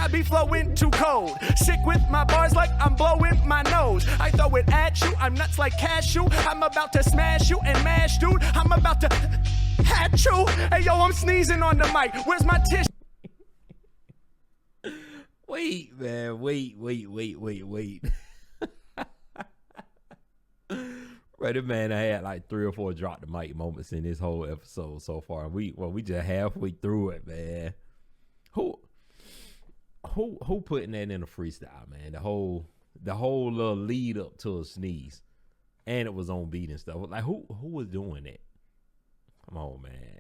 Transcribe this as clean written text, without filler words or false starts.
I be flowing too cold. Sick with my bars like I'm blowing my nose. I throw it at you, I'm nuts like cashew. I'm about to smash you and mash, dude. I'm about to hat you. Hey, yo, I'm sneezing on the mic. Where's my tissue? Wait, man. Wait. Right, this man, I had like 3 or 4 drop the mic moments in this whole episode so far. We just halfway through it, man. Who putting that in a freestyle, man? The whole little lead up to a sneeze, and it was on beat and stuff. Like who was doing that? Come on, man.